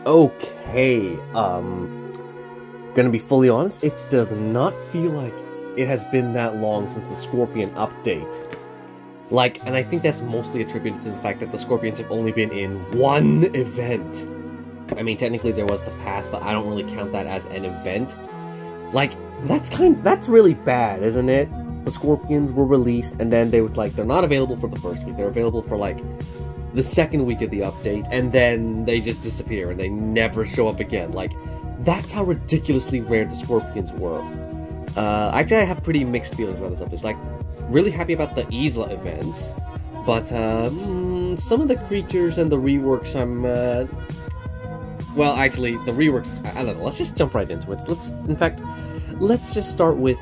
Okay, gonna be fully honest, it does not feel like it has been that long since the Scorpion update. Like, and I think that's mostly attributed to the fact that the Scorpions have only been in one event. I mean, technically there was the past, but I don't really count that as an event. Like, that's really bad, isn't it? The Scorpions were released, and then they would, like, they're not available for the first week, they're available for, like, the second week of the update, and then they just disappear, and they never show up again. Like, that's how ridiculously rare the Scorpions were. Actually, I have pretty mixed feelings about this update. Like, really happy about the Isla events, but, some of the creatures and the reworks well, actually, the reworks, I don't know, let's just jump right into it. Let's just start with,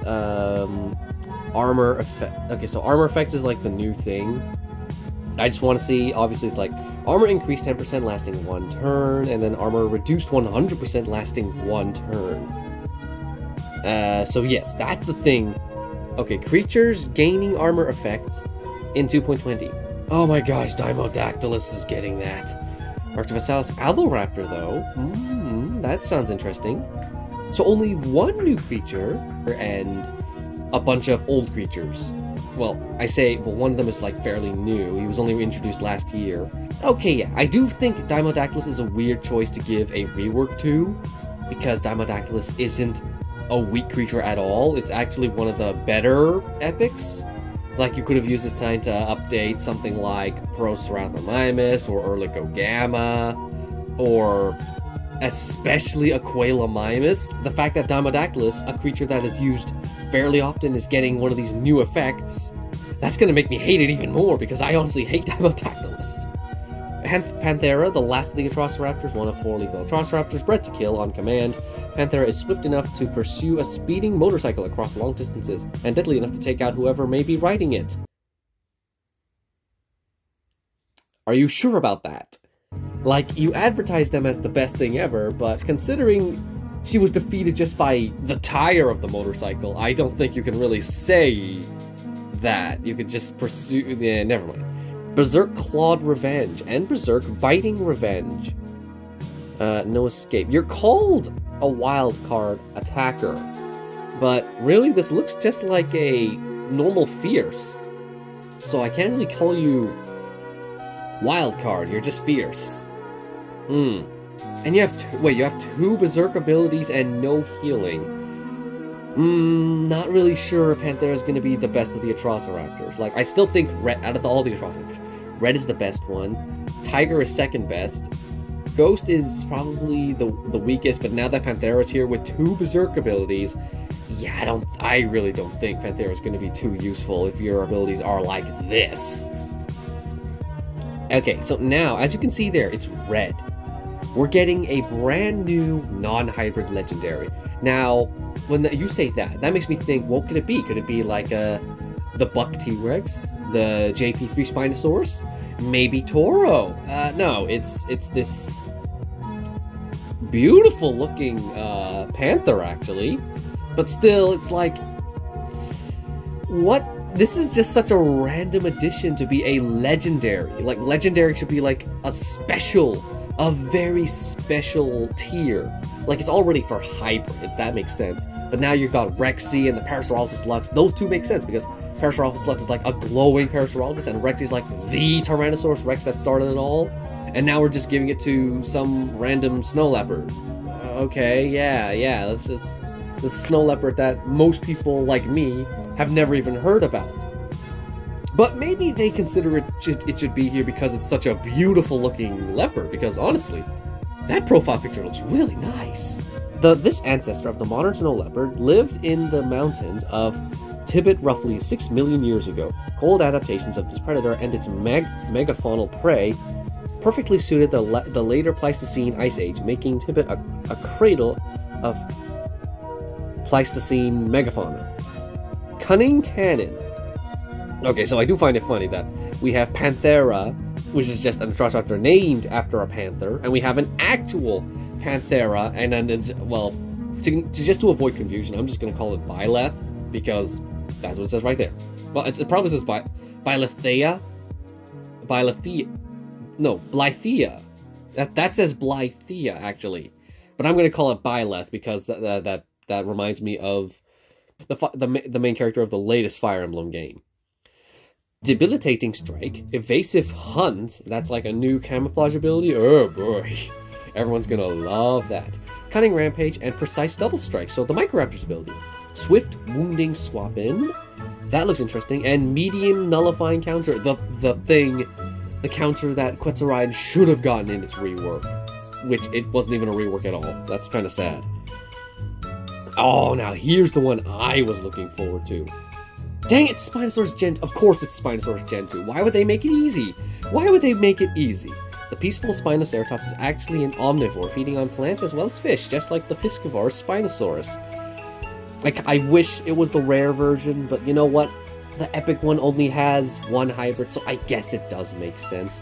armor effect. Okay, so armor effects is like the new thing. I just want to see, obviously, it's like, armor increased 10% lasting 1 turn, and then armor reduced 100% lasting 1 turn. So yes, that's the thing. Okay, creatures gaining armor effects in 2.20. Oh my gosh, Dimodactylus is getting that. Arctivisalis Aloraptor, though. That sounds interesting. So only one new creature, and a bunch of old creatures. Well, one of them is, like, fairly new. He was only introduced last year. Okay, yeah, I do think Dimodactylus is a weird choice to give a rework to, because Dimodactylus isn't a weak creature at all. It's actually one of the better epics. Like, you could have used this time to update something like Proceratops or Erligogamma, or especially Aquilamimus. The fact that Dimodactylus, a creature that is used fairly often, is getting one of these new effects, that's gonna make me hate it even more, because I honestly hate Dimodactylus. Panthera, the last of the Atrociraptors, one of 4 lethal Atrociraptors, bred to kill on command. Panthera is swift enough to pursue a speeding motorcycle across long distances, and deadly enough to take out whoever may be riding it. Are you sure about that? Like, you advertised them as the best thing ever, but considering she was defeated just by the tire of the motorcycle, I don't think you can really say that. You could just pursue... yeah, never mind. Berserk Clawed Revenge and Berserk Biting Revenge. No escape. You're called a wild card attacker, but really this looks just like a normal fierce. So I can't really call you wild card, you're just fierce. And you have you have 2 berserk abilities and no healing. Not really sure Panthera's gonna be the best of the Atrociraptors. Like, I still think out of all the Atrociraptors, Red is the best one, Tiger is second best, Ghost is probably the weakest, but now that Panthera's here with 2 berserk abilities, yeah, I really don't think Panthera's gonna be too useful if your abilities are like this. Okay, so now, as you can see there, it's red. We're getting a brand new non-hybrid legendary. Now, when you say that makes me think, what could it be? Could it be like the Buck T-Rex? The JP3 Spinosaurus? Maybe Toro? No, it's this beautiful looking panther, actually. But still, it's like, what? This is just such a random addition to be a legendary. Like, legendary should be like a very special tier. Like, it's already for hybrids, that makes sense. But now you've got Rexy and the Parasaurolophus Lux. Those two make sense, because Parasaurolophus Lux is like a glowing Parasaurolophus, and Rexy is like the Tyrannosaurus Rex that started it all. And now we're just giving it to some random snow leopard. Okay, yeah, this is snow leopard that most people like me have never even heard about. But maybe they consider it should be here because it's such a beautiful looking leopard, because honestly, that profile picture looks really nice. This ancestor of the modern snow leopard lived in the mountains of Tibet roughly 6 million years ago. Cold adaptations of this predator and its megafaunal prey perfectly suited the later Pleistocene Ice Age, making Tibet a cradle of Pleistocene megafauna. Cunning Cannon. Okay, so I do find it funny that we have Panthera, which is just an Atrociraptor named after a panther, and we have an actual Panthera, and then, well, just to avoid confusion, I'm just going to call it Byleth, because that's what it says right there. Well, it probably says Blythea. No, Blythea. That says Blythea, actually. But I'm going to call it Byleth because that reminds me of the main character of the latest Fire Emblem game. Debilitating Strike, Evasive Hunt, that's like a new camouflage ability. Oh boy, everyone's gonna love that. Cunning Rampage and Precise Double Strike, so the Microraptor's ability. Swift Wounding Swap In, that looks interesting. And Medium Nullifying Counter, the counter that Quetzalcoatl should have gotten in its rework, which it wasn't even a rework at all. That's kind of sad. Oh, now here's the one I was looking forward to. Dang it, Spinosaurus Gen... Of course it's Spinosaurus Gen 2. Why would they make it easy? Why would they make it easy? The peaceful Spinoceratops is actually an omnivore, feeding on plants as well as fish, just like the Piscivore Spinosaurus. Like, I wish it was the rare version, but you know what? The epic one only has one hybrid, so I guess it does make sense.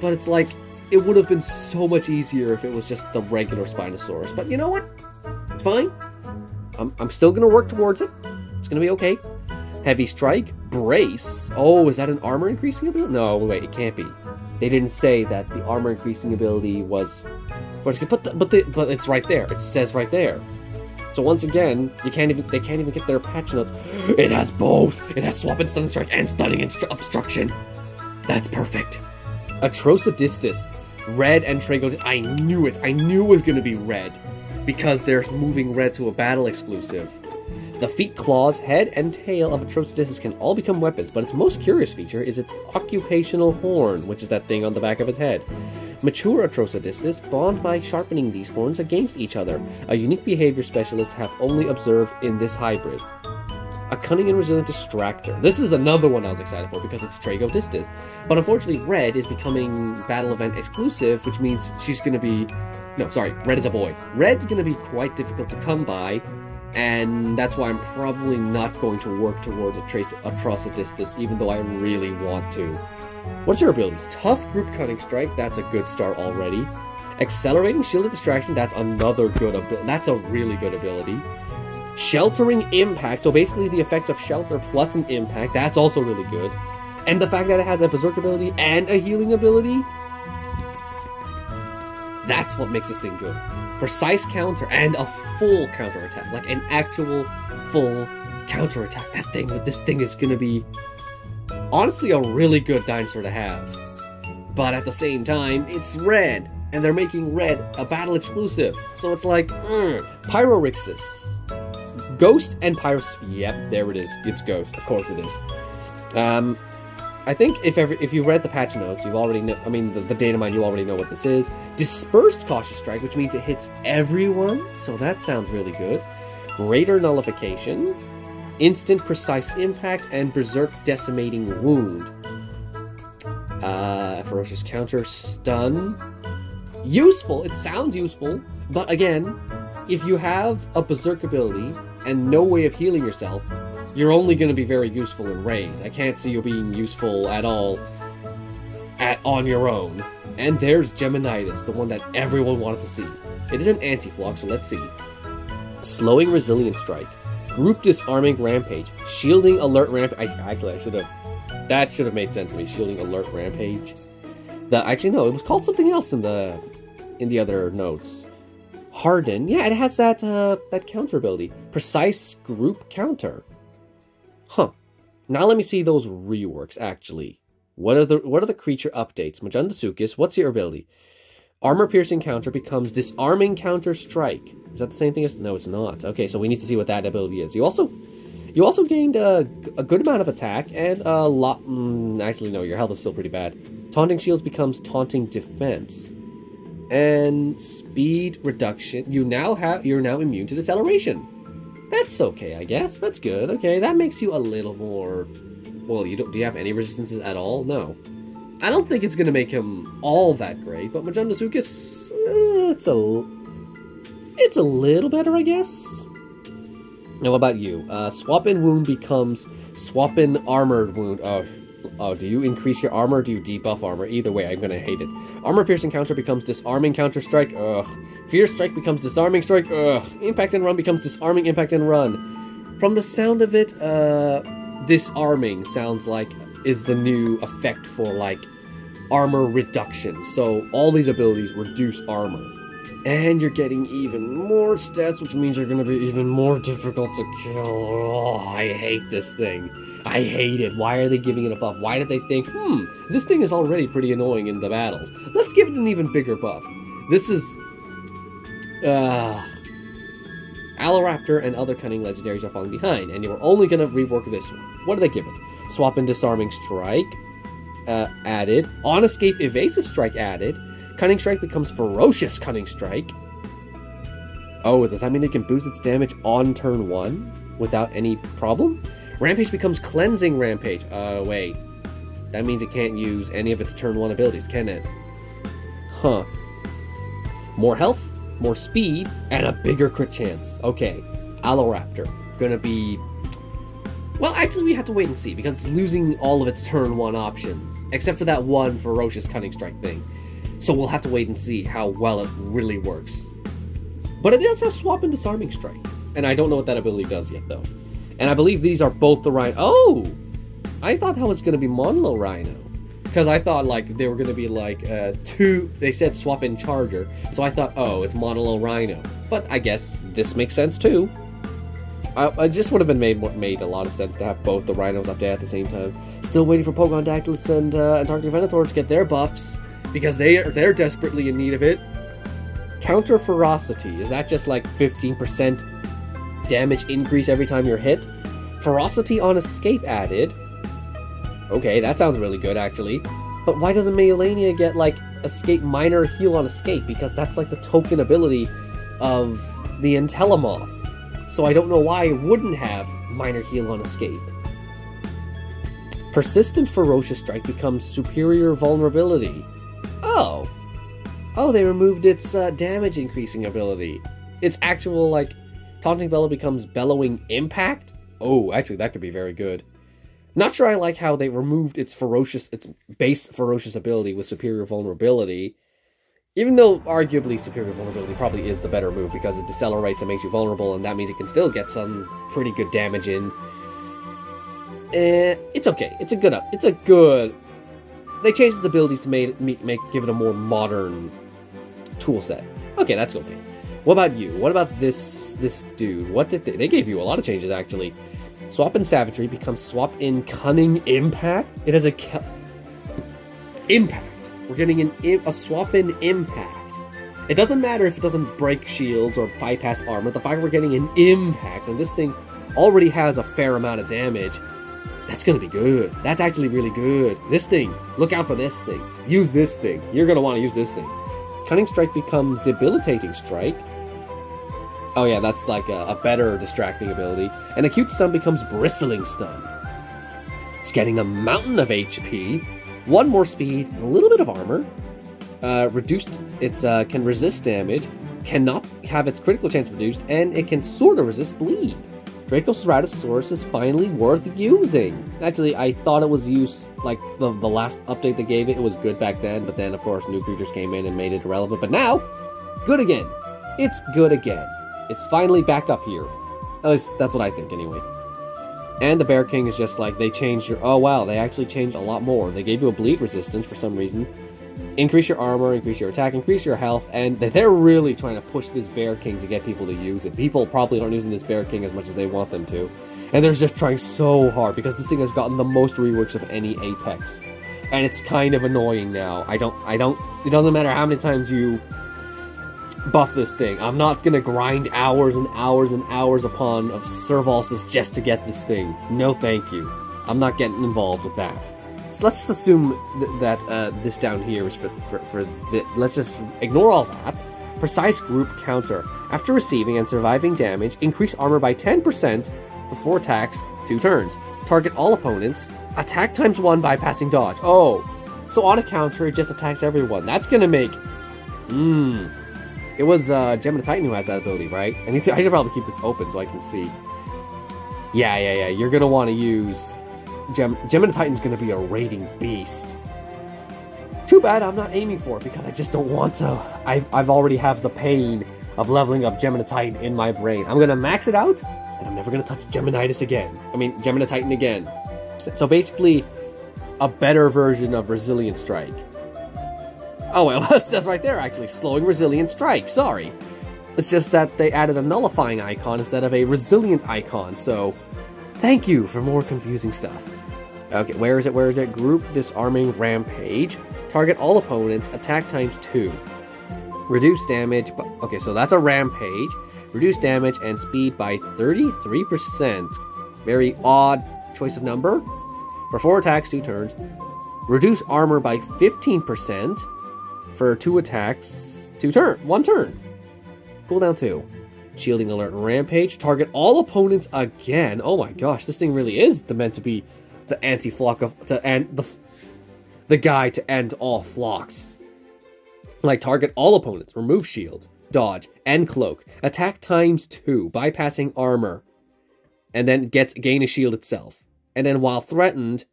But it's like, it would have been so much easier if it was just the regular Spinosaurus. But you know what? It's fine. I'm still gonna work towards it. It's gonna be okay. Heavy Strike, Brace. Oh, is that an armor increasing ability? No, wait, it can't be. They didn't say that the armor increasing ability was. But it's right there. It says right there. So once again, they can't even get their patch notes. It has both. It has Swap and Stunning Strike and Stunning Obstruction. That's perfect. Atrocidistus, Red and Trago. I knew it. I knew it was gonna be red because they're moving red to a battle exclusive. The feet, claws, head, and tail of Atrocidistus can all become weapons, but its most curious feature is its occupational horn, which is that thing on the back of its head. Mature Atrocidistus bond by sharpening these horns against each other, a unique behavior specialists have only observed in this hybrid. A cunning and resilient distractor. This is another one I was excited for because it's Tragodistus. But unfortunately, Red is becoming Battle Event exclusive, which means she's going to be... No, sorry, Red is a boy. Red's going to be quite difficult to come by, and that's why I'm probably not going to work towards Atrocidistus, even though I really want to. What's your ability? Tough Group Cunning Strike, that's a good start already. Accelerating Shielded Distraction, that's another good ability. That's a really good ability. Sheltering Impact, so basically the effects of Shelter plus an Impact, that's also really good. And the fact that it has a Berserk ability and a healing ability, that's what makes this thing good. Precise Counter and a full counter attack, like an actual full counter attack. This thing is gonna be honestly a really good dinosaur to have. But at the same time, it's red, and they're making red a battle exclusive. So it's like, Pyrorhexis. Ghost and Pyros. Yep, there it is. It's Ghost. Of course it is. I think if you read the patch notes, you've already know. I mean, the data mine, you already know what this is. Dispersed Cautious Strike, which means it hits everyone. So that sounds really good. Greater Nullification, Instant Precise Impact, and Berserk Decimating Wound. Ferocious Counter, Stun. Useful. It sounds useful, but again, if you have a Berserk ability and no way of healing yourself, you're only going to be very useful in raids. I can't see you being useful at all on your own. And there's Geminitis, the one that everyone wanted to see. It is an anti-flock, so let's see. Slowing Resilient Strike, Group Disarming Rampage, Shielding Alert Rampage. That should have made sense to me. Shielding Alert Rampage. Actually, no, it was called something else in the other notes. Harden. Yeah, it has that counter ability. Precise Group Counter. Huh. Now let me see those reworks, actually. What are the creature updates? Majundasuchus, what's your ability? Armor Piercing Counter becomes Disarming Counter Strike. Is that the same thing as... No, it's not. Okay, so we need to see what that ability is. You also gained a good amount of attack and a lot... actually, no, your health is still pretty bad. Taunting Shields becomes Taunting Defense. And Speed Reduction. You're now immune to Deceleration. That's okay, I guess. That's good. Okay, that makes you a little more... Well, do you have any resistances at all? No. I don't think it's going to make him all that great, but Majundasuchus, it's a little better, I guess. Now, what about you? Swap-in Wound becomes Swap-in Armored Wound. Oh, do you increase your armor or do you debuff armor? Either way, I'm going to hate it. Armor Piercing Counter becomes Disarming Counter Strike. Ugh. Fear Strike becomes Disarming Strike. Ugh. Impact and Run becomes Disarming Impact and Run. From the sound of it, Disarming sounds like is the new effect for, like, armor reduction. So all these abilities reduce armor. And you're getting even more stats, which means you're going to be even more difficult to kill. Oh, I hate this thing. I hate it. Why are they giving it a buff? Why did they think, this thing is already pretty annoying in the battles. Let's give it an even bigger buff. This is... Aloraptor and other cunning legendaries are falling behind, and you're only going to rework this one. What do they give it? Swap in Disarming Strike added. On Escape Evasive Strike added. Cunning Strike becomes Ferocious Cunning Strike. Oh, does that mean it can boost its damage on turn 1 without any problem? Rampage becomes Cleansing Rampage. Wait. That means it can't use any of its turn 1 abilities, can it? Huh. More health, more speed, and a bigger crit chance. Okay. Aloraptor. Gonna be... Well, actually, we have to wait and see, because it's losing all of its turn 1 options. Except for that one Ferocious Cunning Strike thing. So we'll have to wait and see how well it really works. But it does have Swap and Disarming Strike. And I don't know what that ability does yet, though. And I believe these are both the Rhino... Oh! I thought that was going to be Monolo Rhino. Because I thought, like, they were going to be, like, two... They said Swap in Charger. So I thought, oh, it's Monolo Rhino. But I guess this makes sense, too. I just would have been made a lot of sense to have both the Rhinos update at the same time. Still waiting for Pogon Dactylus and Antarctic Venator to get their buffs. Because they're desperately in need of it. Counter Ferocity. Is that just like 15% damage increase every time you're hit? Ferocity on Escape added. Okay, that sounds really good actually. But why doesn't Meowlania get like Escape Minor Heal on Escape? Because that's like the token ability of the Entelemoth. So I don't know why it wouldn't have Minor Heal on Escape. Persistent Ferocious Strike becomes Superior Vulnerability. Oh. Oh, they removed its damage increasing ability. Its actual, like, Taunting Bellow becomes Bellowing Impact? Oh, actually, that could be very good. Not sure I like how they removed its base ferocious ability with Superior Vulnerability. Even though, arguably, Superior Vulnerability probably is the better move because it decelerates and makes you vulnerable, and that means it can still get some pretty good damage in. It's okay. It's a good... They changed its abilities to give it a more modern tool set. Okay, that's okay. What about you? What about this dude? What did they gave you a lot of changes actually. Swap in Savagery becomes Swap in Cunning Impact. It has a Impact. We're getting a Swap in Impact. It doesn't matter if it doesn't break shields or bypass armor. The fact we're getting an Impact and this thing already has a fair amount of damage. That's gonna be good. That's actually really good. This thing. Look out for this thing. Use this thing. You're gonna want to use this thing. Cunning Strike becomes Debilitating Strike. Oh yeah, that's like a better distracting ability. And Acute Stun becomes Bristling Stun. It's getting a mountain of HP, 1 more speed, and a little bit of armor. Reduced, can resist damage, cannot have its critical chance reduced, and it can sort of resist bleed. Dracoceratosaurus is finally worth using. Actually, I thought it was used, like, the last update they gave it, it was good back then, but then, of course, new creatures came in and made it irrelevant. But now, good again. It's good again. It's finally back up here. At least, that's what I think, anyway. And the Bear King is just like, they changed your... Oh, wow, they actually changed a lot more. They gave you a bleed resistance for some reason. Increase your armor, increase your attack, increase your health, and they're really trying to push this Bear King to get people to use it. People probably aren't using this Bear King as much as they want them to. And they're just trying so hard, because this thing has gotten the most reworks of any Apex. And it's kind of annoying now. It doesn't matter how many times you buff this thing. I'm not gonna grind hours and hours and hours upon of Servalsis just to get this thing. No thank you. I'm not getting involved with that. So let's just assume that this down here is let's just ignore all that. Precise Group Counter. After receiving and surviving damage, increase armor by 10% for 4 attacks, 2 turns. Target all opponents. Attack times 1 bypassing dodge. Oh, so on a counter, it just attacks everyone. That's gonna make... It was Gemini Titan who has that ability, right? I should probably keep this open so I can see. Yeah. You're gonna want to use... Gemini Titan's gonna be a raiding beast. Too bad I'm not aiming for it, because I just don't want to. I've already have the pain of leveling up Gemini Titan in my brain. I'm gonna max it out, and I'm never gonna touch Gemini Titan again. So basically, a better version of Resilient Strike. Oh, well, it says right there, actually. Slowing resilient strike. Sorry. It's just that they added a nullifying icon instead of a resilient icon, so thank you for more confusing stuff. Okay, where is it? Where is it? Group disarming rampage. Target all opponents. Attack times 2. Reduce damage. Okay, so that's a rampage. Reduce damage and speed by 33%. Very odd choice of number. For 4 attacks, 2 turns. Reduce armor by 15% for 2 attacks, 1 turn. Cooldown 2. Shielding alert rampage. Target all opponents again. Oh my gosh, this thing really is meant to be the anti-flock of the guy to end all flocks. Like, target all opponents, remove shield, dodge, and cloak. Attack times 2, bypassing armor, and then gain a shield itself. And then while threatened,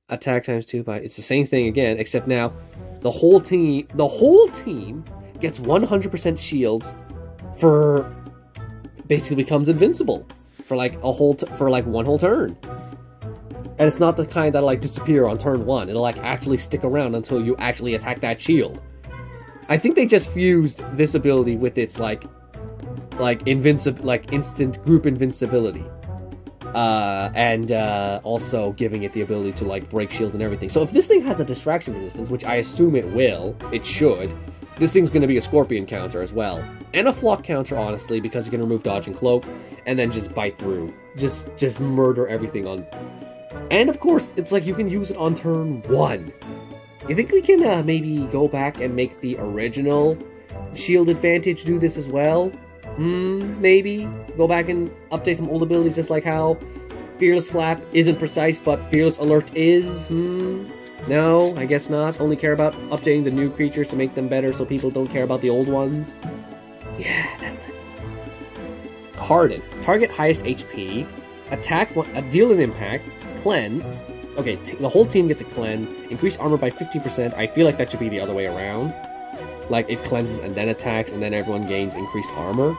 attack times 2 by... It's the same thing again, except now the whole team gets 100% shields for... Basically becomes invincible for like one whole turn. And it's not the kind that'll like disappear on turn 1. It'll like actually stick around until you actually attack that shield. I think they just fused this ability with its instant group invincibility. And also giving it the ability to like break shields and everything. So if this thing has a distraction resistance, which I assume it will, it should, this thing's going to be a scorpion counter as well. And a flock counter, honestly, because you can remove dodge and cloak, and then just bite through. Just murder everything on... And of course, it's like you can use it on turn 1. You think we can maybe go back and make the original shield advantage do this as well? Maybe? Go back and update some old abilities, just like how Fearless Flap isn't precise, but Fearless Alert is? No, I guess not. Only care about updating the new creatures to make them better so people don't care about the old ones? Yeah, that's it. Harden. Target highest HP. Attack, deal an impact. Cleanse. Okay, the whole team gets a cleanse. Increase armor by 50%. I feel like that should be the other way around. Like, it cleanses and then attacks, and then everyone gains increased armor.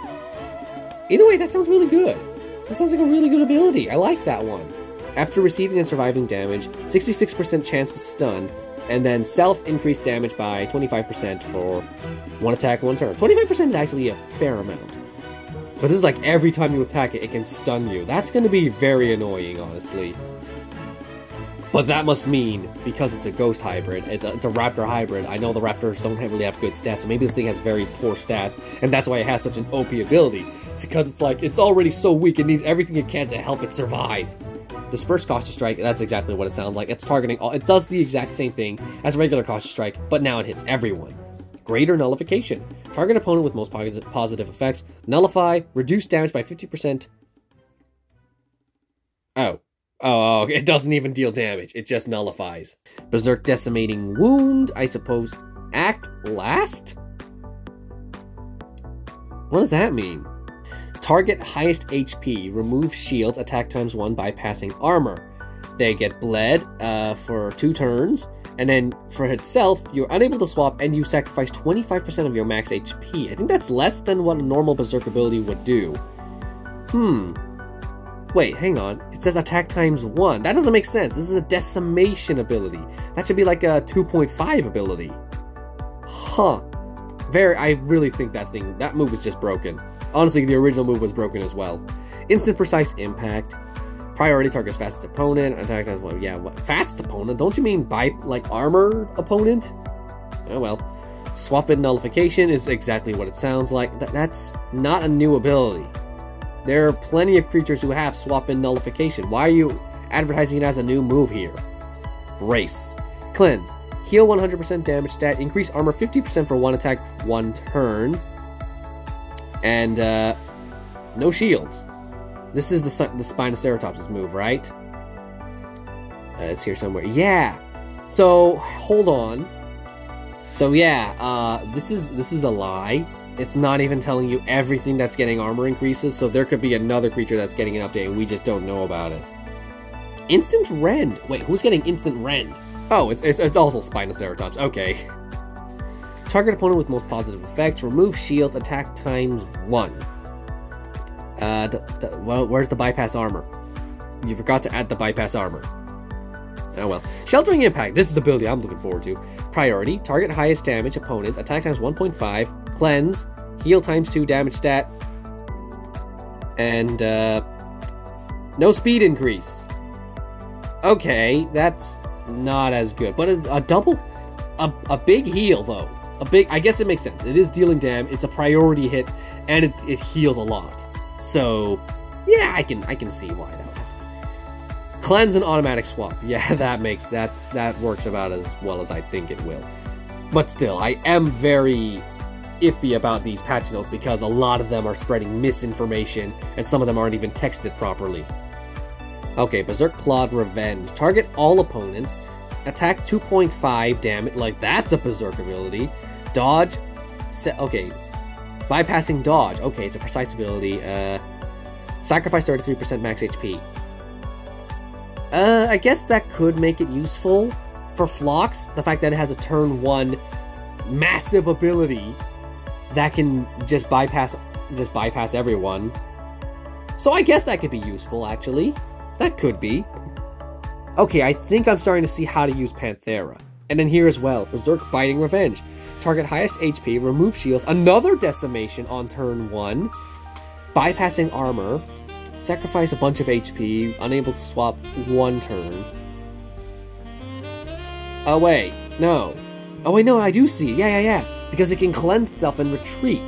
Either way, that sounds really good. That sounds like a really good ability. I like that one. After receiving and surviving damage, 66% chance to stun, and then self-increased damage by 25% for 1 attack, 1 turn. 25% is actually a fair amount. But this is like every time you attack it, it can stun you. That's going to be very annoying, honestly. But that must mean, because it's a ghost hybrid, it's a raptor hybrid, I know the raptors don't really have good stats, so maybe this thing has very poor stats, and that's why it has such an OP ability. It's because it's like, it's already so weak, it needs everything it can to help it survive. Disperse Cautious Strike, that's exactly what it sounds like. It's targeting all, it does the exact same thing as regular Cautious Strike, but now it hits everyone. Greater Nullification. Target opponent with most positive effects. Nullify, reduce damage by 50%. Oh, it doesn't even deal damage. It just nullifies. Berserk Decimating Wound, I suppose. Act last? What does that mean? Target highest HP. Remove shields. Attack times 1 bypassing armor. They get bled for 2 turns. And then for itself, you're unable to swap and you sacrifice 25% of your max HP. I think that's less than what a normal Berserk ability would do. Wait, hang on. It says attack times 1. That doesn't make sense. This is a decimation ability. That should be like a 2.5 ability. Huh. I really think that move is just broken. Honestly, the original move was broken as well. Instant Precise Impact. Priority targets fastest opponent. Attack times 1. Yeah, what? Fastest opponent? Don't you mean by, like, armored opponent? Oh well. Swap in Nullification is exactly what it sounds like. That's not a new ability. There are plenty of creatures who have swap in Nullification. Why are you advertising it as a new move here? Brace. Cleanse. Heal 100% damage stat. Increase armor 50% for 1 attack, 1 turn. And, no shields. This is the Spinoceratops' move, right? It's here somewhere. Yeah! So, hold on. So, yeah, this is a lie. It's not even telling you everything that's getting armor increases, so there could be another creature that's getting an update and we just don't know about it. Instant Rend. Wait, who's getting Instant Rend? Oh, it's also Spinoceratops. Okay. Target opponent with most positive effects. Remove shields. Attack times 1. Well, where's the bypass armor? You forgot to add the bypass armor. Oh well. Sheltering Impact. This is the ability I'm looking forward to. Priority. Target highest damage opponent. Attack times 1.5. Cleanse. Heal times 2 damage stat. And, no speed increase. Okay, that's not as good. But a double... A big heal, though. I guess it makes sense. It is dealing damage. It's a priority hit. And it heals a lot. So, yeah, I can see why that would. Cleanse and automatic swap. Yeah, that works about as well as I think it will. But still, I am very iffy about these patch notes because a lot of them are spreading misinformation and some of them aren't even texted properly. Okay, Berserk Clawed Revenge. Target all opponents. Attack 2.5 damage. Like, that's a Berserk ability. Dodge. Okay. Bypassing dodge. Okay, it's a precise ability. Sacrifice 33% max HP. I guess that could make it useful for Phlox. The fact that it has a turn 1 massive ability that can just bypass everyone. So I guess that could be useful, actually. That could be. Okay, I think I'm starting to see how to use Panthera. And then here as well, Berserk Biting Revenge. Target highest HP, remove shields, another decimation on turn 1, bypassing armor, sacrifice a bunch of HP, unable to swap 1 turn. Oh wait, no. Oh wait, no, I do see. Yeah. Because it can cleanse itself and retreat.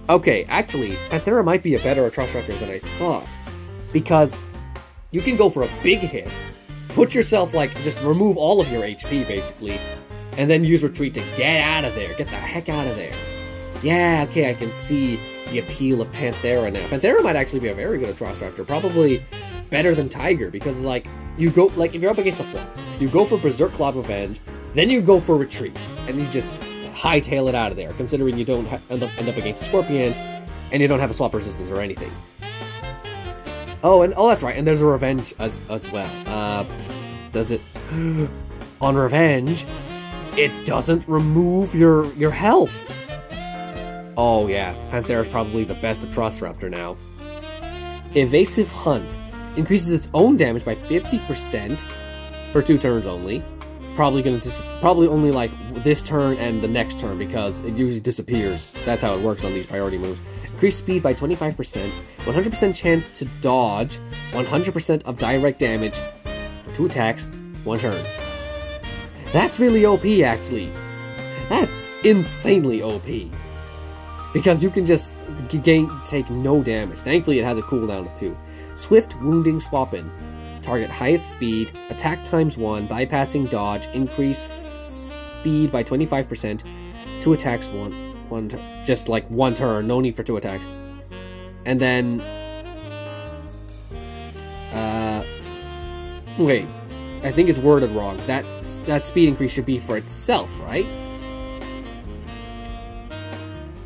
Okay, actually, Panthera might be a better Atrociraptor than I thought. Because you can go for a big hit, put yourself, like, just remove all of your HP, basically, and then use retreat to get out of there. Get the heck out of there. Yeah, okay, I can see the appeal of Panthera now. Panthera might actually be a very good Atrociraptor. Probably better than Tiger, because, like, you go, like, if you're up against a Flop, you go for Berserk Clawed Revenge, then you go for retreat, and you just hightail it out of there, considering you don't end up against a Scorpion, and you don't have a swap resistance or anything. Oh, that's right, and there's a revenge as well. Does it... On revenge, it doesn't remove your health. Oh yeah, Panthera's probably the best Atrociraptor now. Evasive Hunt. Increases its own damage by 50% for 2 turns only. Probably only like this turn and the next turn because it usually disappears. That's how it works on these priority moves. Increase speed by 25%, 100% chance to dodge, 100% of direct damage for 2 attacks, 1 turn. That's really OP, actually. That's insanely OP. Because you can just take no damage. Thankfully, it has a cooldown of 2. Swift Wounding Swap-In. Target highest speed, attack times 1, bypassing dodge, increase speed by 25%, 2 attacks, 1 turn. Just like 1 turn, no need for 2 attacks. And then... wait, I think it's worded wrong. That speed increase should be for itself, right?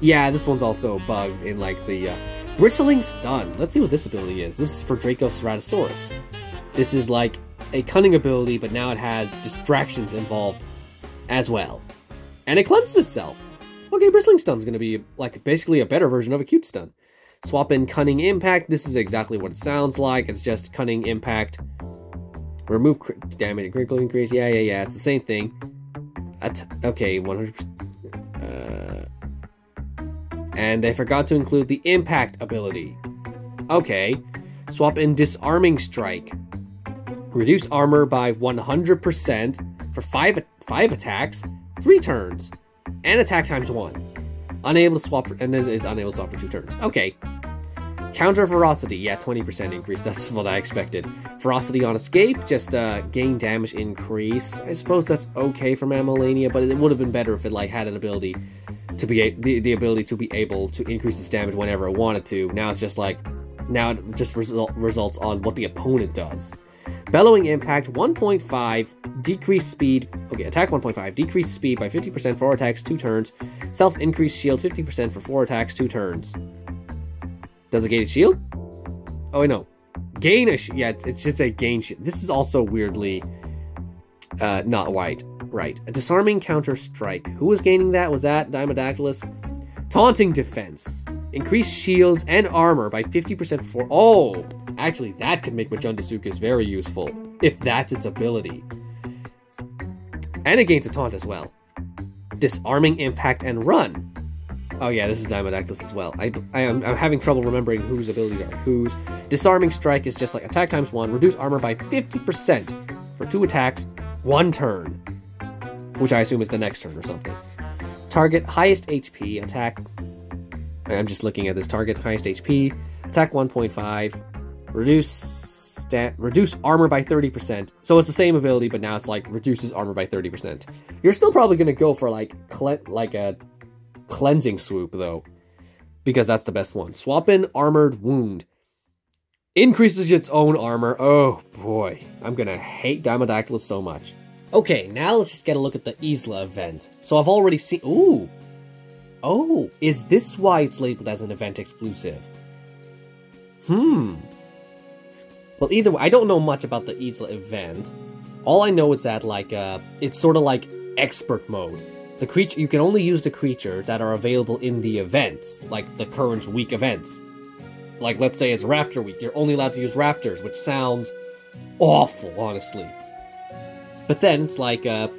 Yeah, this one's also bugged in like the Bristling Stun. Let's see what this ability is. This is for Dracoceratops. This is like a cunning ability, but now it has distractions involved as well. And it cleanses itself. Okay, Bristling Stun's going to be like basically a better version of a Cute Stun. Swap in Cunning Impact. This is exactly what it sounds like. It's just Cunning Impact. Remove damage, critical increase. Yeah. It's the same thing. Okay, 100%. And they forgot to include the Impact ability. Okay. Swap in Disarming Strike. Reduce armor by 100% for 5 attacks, 3 turns, and attack times 1. Unable to swap, and then it's unable to swap for 2 turns. Okay. Counter Ferocity, yeah, 20% increase. That's what I expected. Ferocity on escape, just gain damage increase. I suppose that's okay for Mammaliania, but it would have been better if it like had an ability to be the ability to be able to increase its damage whenever it wanted to. Now it's just like it just results on what the opponent does. Bellowing Impact, 1.5, decreased speed, okay, attack 1.5, decreased speed by 50% for attacks, 2 turns, self-increased shield 50% for 4 attacks, 2 turns. Does it gain a shield? Oh, wait, no. Gain a shield, yeah, it should say gain shield. This is also weirdly not right. A Disarming Counter Strike. Who was gaining that? Was that Dimodactylus? Taunting Defense. Increase shields and armor by 50% for... Oh! Actually, that could make Majundasuchus very useful. if that's its ability. And it gains a taunt as well. Disarming, impact, and run. Oh yeah, this is Diamondactylus as well. I'm having trouble remembering whose abilities are whose. Disarming strike is just like attack times 1, reduce armor by 50% for 2 attacks, 1 turn. Which I assume is the next turn or something. Target highest HP, attack... I'm just looking at this. Target highest HP, attack 1.5, reduce armor by 30%. So it's the same ability, but now it's like reduces armor by 30%. You're still probably going to go for like a cleansing swoop though, because that's the best one. Swap in armored wound. Increases its own armor. Oh boy, I'm going to hate Diamondactylus so much. Okay, now let's just get a look at the Isla event. So I've already seen... Ooh! Oh, is this why it's labeled as an event exclusive? Well, either way, I don't know much about the Isla event. All I know is that, like, it's sort of like expert mode. The creature, you can only use the creatures that are available in the events, like the current week events. Like, let's say it's Raptor Week, you're only allowed to use Raptors, which sounds awful, honestly. But then, it's like, this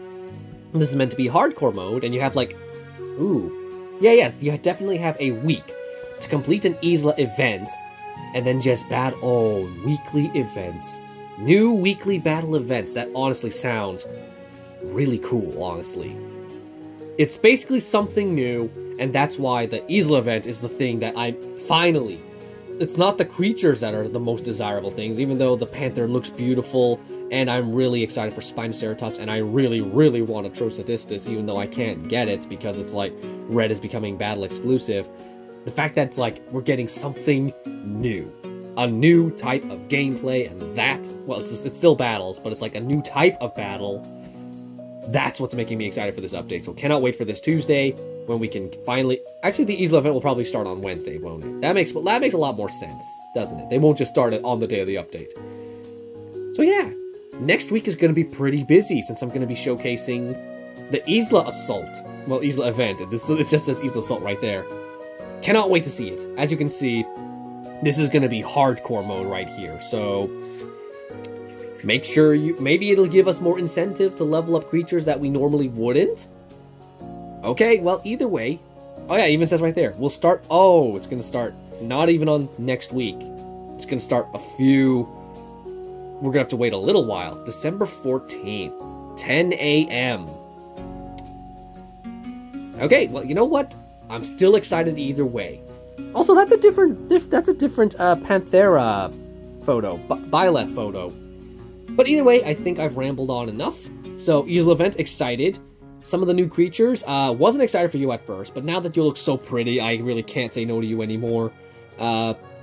is meant to be hardcore mode, and you have, like, ooh. Yeah, you definitely have a week to complete an Isla event, and then just battle, oh, weekly events. New weekly battle events, that honestly sounds really cool, honestly. It's basically something new, and that's why the Isla event is the thing that I finally... It's not the creatures that are the most desirable things, even though the Panther looks beautiful, and I'm really excited for Spinoceratops, and I really, really want a Trosadistus, even though I can't get it, because it's like, red is becoming battle exclusive. The fact that it's like, we're getting something new. A new type of gameplay, and that, well, it's still battles, but it's like a new type of battle. That's what's making me excited for this update, so cannot wait for this Tuesday, when we can finally... Actually, the Isla event will probably start on Wednesday, won't it? That makes a lot more sense, doesn't it? They won't just start it on the day of the update. So yeah, next week is going to be pretty busy, since I'm going to be showcasing the Isla Assault. Well, Isla event. It just says Isla Assault right there. Cannot wait to see it. As you can see, this is going to be hardcore mode right here, so... Make sure you... Maybe it'll give us more incentive to level up creatures that we normally wouldn't? Okay, well, either way... Oh yeah, it even says right there. We'll start... Oh, it's going to start not even on next week. It's going to start a few... We're going to have to wait a little while. December 14th. 10 a.m. Okay, well, you know what? I'm still excited either way. Also, that's a different Panthera photo. Byleth photo. But either way, I think I've rambled on enough. So, Isla event, excited. Some of the new creatures, wasn't excited for you at first, but now that you look so pretty, I really can't say no to you anymore.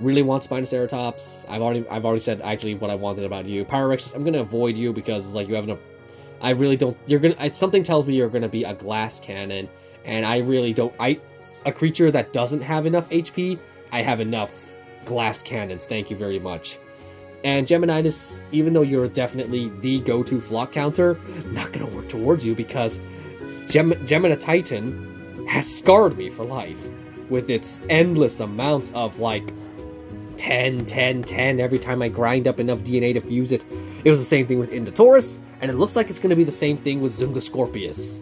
Really want Spinoceratops. I've already said actually what I wanted about you. Pyrex, I'm gonna avoid you because like you have enough. I really don't. You're gonna. Something tells me you're gonna be a glass cannon, and I really don't. A creature that doesn't have enough HP, I have enough glass cannons. Thank you very much. And Geminitis, even though you're definitely the go-to flock counter, not gonna work towards you because Gemini Titan has scarred me for life with its endless amounts of like 10, 10, 10 every time I grind up enough DNA to fuse it. It was the same thing with Indotaurus, and it looks like it's gonna be the same thing with Zungascorpius.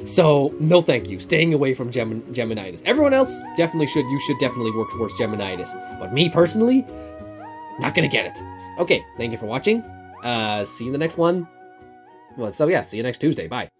So, no thank you. Staying away from Geminitis. Everyone else you should definitely work towards Geminitis. But me personally, not gonna get it. Okay, thank you for watching. See you in the next one. Well, so yeah, see you next Tuesday. Bye.